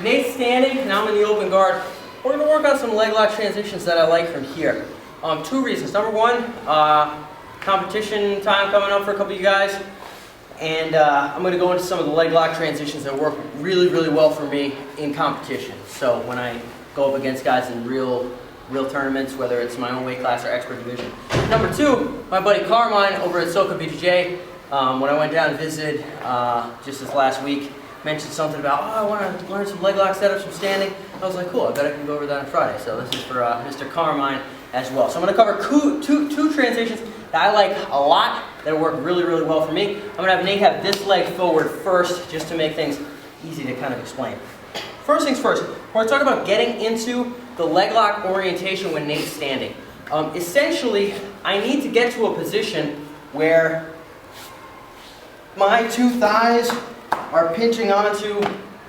Nate's standing, now I'm in the open guard. We're going to work on some leg lock transitions that I like from here. Two reasons. Number one, competition time coming up for a couple of you guys. And I'm going to go into some of the leg lock transitions that work really, really well for me in competition. So when I go up against guys in real tournaments, whether it's my own weight class or expert division. Number two, my buddy Carmine over at SoCo BJJ, when I went down and visited just this last week, mentioned something about, I want to learn some leg lock setups from standing. I was like, cool, I bet I can go over that on Friday. So this is for Mr. Carmine as well. So I'm going to cover two transitions that I like a lot, that work really, really well for me. I'm going to have Nate have this leg forward first, just to make things easy to kind of explain. First things first, we're going to talk about getting into the leg lock orientation when Nate's standing. Essentially, I need to get to a position where my two thighs are pinching onto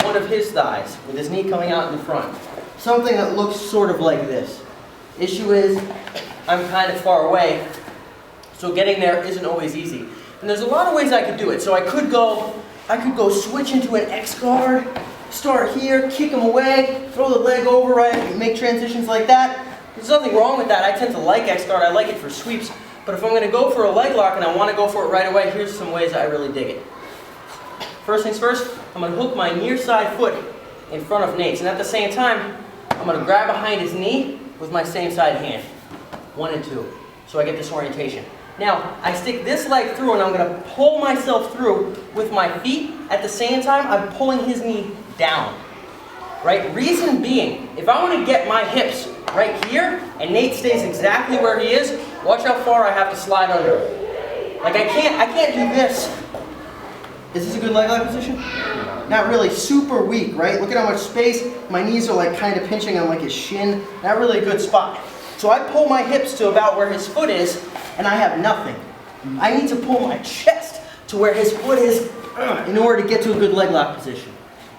one of his thighs, with his knee coming out in the front. Something that looks sort of like this. Issue is, I'm kind of far away, so getting there isn't always easy. And there's a lot of ways I could do it. So I could go switch into an X guard, start here, kick him away, throw the leg over, right, and make transitions like that. There's nothing wrong with that. I tend to like X guard. I like it for sweeps. But if I'm going to go for a leg lock and I want to go for it right away, here's some ways I really dig it. First things first, I'm going to hook my near side foot in front of Nate's. And at the same time, I'm going to grab behind his knee with my same side hand. 1 and 2. So I get this orientation. Now, I stick this leg through and I'm going to pull myself through with my feet. At the same time, I'm pulling his knee down. Right? Reason being, if I want to get my hips right here and Nate stays exactly where he is, watch how far I have to slide under. Like I can't do this. Is this a good leg lock position? Not really. Super weak, right? Look at how much space. My knees are like kind of pinching on like his shin. Not really a good spot. So I pull my hips to about where his foot is, and I have nothing. I need to pull my chest to where his foot is in order to get to a good leg lock position,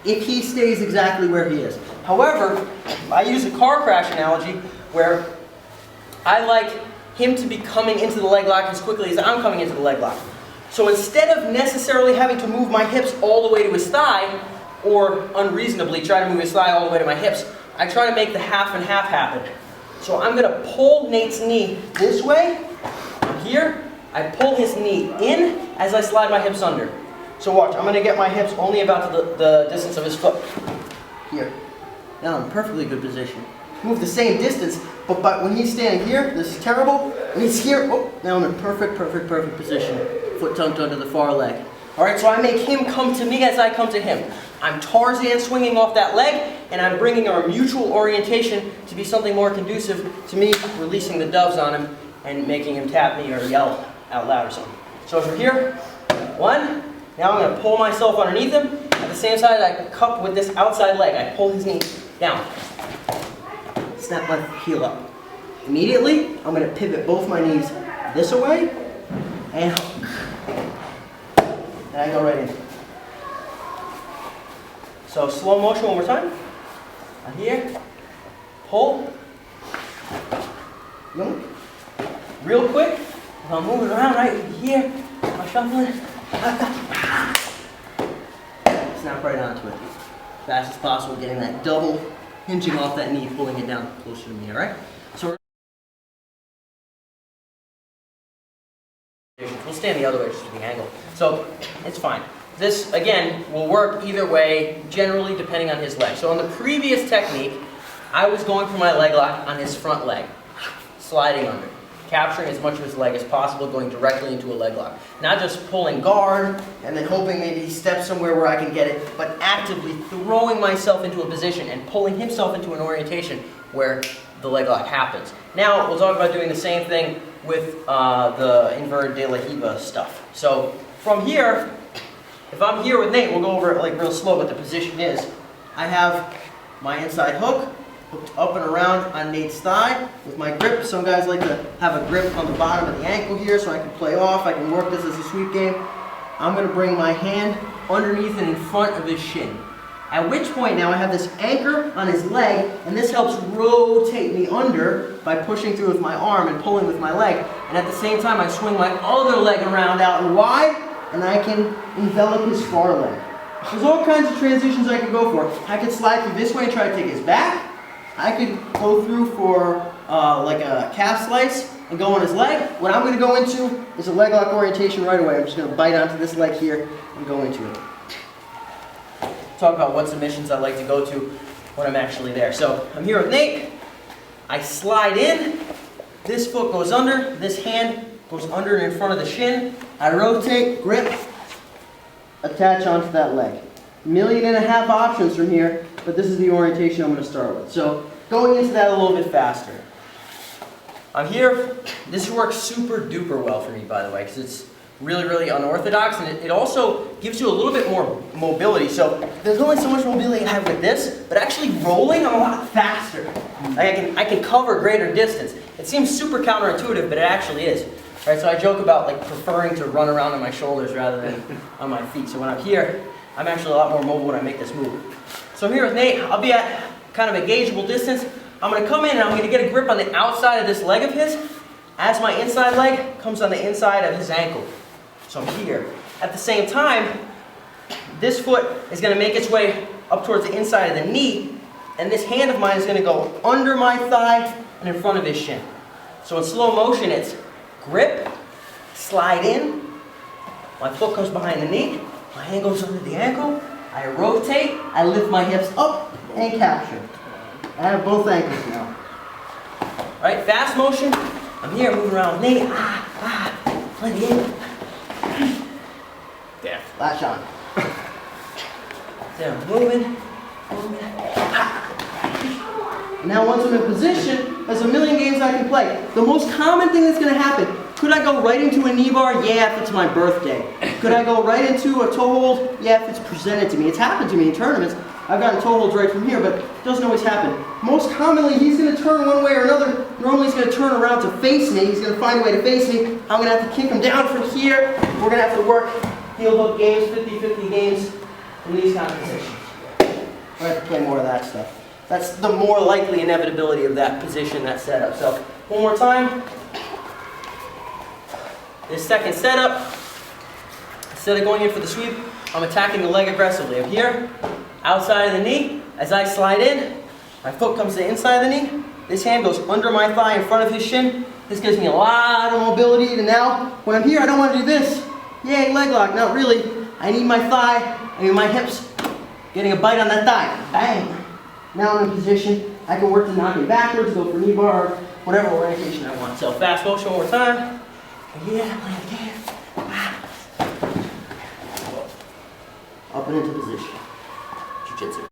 if he stays exactly where he is. However, I use a car crash analogy where I like him to be coming into the leg lock as quickly as I'm coming into the leg lock. So instead of necessarily having to move my hips all the way to his thigh, or unreasonably try to move his thigh all the way to my hips, I try to make the half and half happen. So I'm going to pull Nate's knee this way. Here, I pull his knee in as I slide my hips under. So watch, I'm going to get my hips only about to the distance of his foot. Here. Now I'm in perfectly good position. Move the same distance, but when he's standing here, this is terrible. When he's here, oh, now I'm in perfect position. Foot tucked under the far leg. Alright, so I make him come to me as I come to him. I'm Tarzan swinging off that leg, and I'm bringing our mutual orientation to be something more conducive to me releasing the doves on him and making him tap me or yell out loud or something. So from here, 1, now I'm going to pull myself underneath him. At the same side, I cup with this outside leg. I pull his knee down. Snap my heel up. Immediately, I'm going to pivot both my knees this way and hook. And I go right in. So slow motion one more time. Here, pull, yoink. Real quick, if I'm moving around right here, I'm shuffling, snap right onto it. Fast as possible, getting that double hinging off that knee, pulling it down closer to me, all right? So we'll stand the other way just to the angle. So it's fine. This, again, will work either way, generally depending on his leg. So on the previous technique, I was going for my leg lock on his front leg, sliding under, capturing as much of his leg as possible, going directly into a leg lock. Not just pulling guard and then hoping maybe he steps somewhere where I can get it, but actively throwing myself into a position and pulling himself into an orientation where the leg lock happens. Now, we'll talk about doing the same thing with the inverted De La Riva stuff. So from here, if I'm here with Nate, we'll go over it like real slow, but the position is, I have my inside hook hooked up and around on Nate's thigh with my grip. Some guys like to have a grip on the bottom of the ankle here so I can play off. I can work this as a sweep game. I'm going to bring my hand underneath and in front of his shin. At which point now I have this anchor on his leg, and this helps rotate me under by pushing through with my arm and pulling with my leg. And at the same time I swing my other leg around out and wide, and I can envelop his far leg. There's all kinds of transitions I could go for. I could slide through this way and try to take his back. I could go through for like a calf slice and go on his leg. What I'm going to go into is a leg lock orientation right away. I'm just going to bite onto this leg here and go into it. Talk about what submissions I like to go to when I'm actually there. So I'm here with Nate. I slide in. This foot goes under. This hand goes under and in front of the shin. I rotate, grip, attach onto that leg. 1.5 million options from here, but this is the orientation I'm going to start with. So going into that a little bit faster. I'm here. This works super duper well for me, by the way, because it's really, really unorthodox, and it also gives you a little bit more mobility. So there's only so much mobility I have with this, but actually rolling, I'm a lot faster. Like I can cover greater distance. It seems super counterintuitive, but it actually is. Right, so I joke about like preferring to run around on my shoulders rather than on my feet. So when I'm here, I'm actually a lot more mobile when I make this move. So here with Nate, I'll be at kind of a gaugeable distance. I'm going to come in and I'm going to get a grip on the outside of this leg of his as my inside leg comes on the inside of his ankle. So I'm here. At the same time, this foot is going to make its way up towards the inside of the knee, and this hand of mine is going to go under my thigh and in front of his shin. So in slow motion, it's grip, slide in, my foot comes behind the knee, my hand goes under the ankle, I rotate, I lift my hips up and capture. I have both ankles now. All right, fast motion. I'm here moving around with Nate. Plenty in. Yeah. Latch on. So moving. Now once I'm in position, there's a million games I can play. The most common thing that's going to happen, could I go right into a knee bar? Yeah, if it's my birthday. Could I go right into a toe hold? Yeah, if it's presented to me. It's happened to me in tournaments. I've gotten toe holds right from here, but it doesn't always happen. Most commonly, he's going to turn one way or another. Normally, he's going to turn around to face me. He's going to find a way to face me. I'm going to have to kick him down from here. We're going to have to work heel hook games, 50-50 games in these kind of positions. We're going to have to play more of that stuff. That's the more likely inevitability of that position, that setup. So, one more time. This second setup, instead of going in for the sweep, I'm attacking the leg aggressively. I'm here, outside of the knee. As I slide in, my foot comes to the inside of the knee. This hand goes under my thigh in front of his shin. This gives me a lot of mobility. And now, when I'm here, I don't want to do this. Yay, leg lock. Not really. I need my thigh, I need my hips getting a bite on that thigh. Bang. Now I'm in position. I can work to knock it backwards, go for knee bar, whatever orientation I want. So fast motion one more time. Yeah, play again. Up and into position. Jiu-jitsu.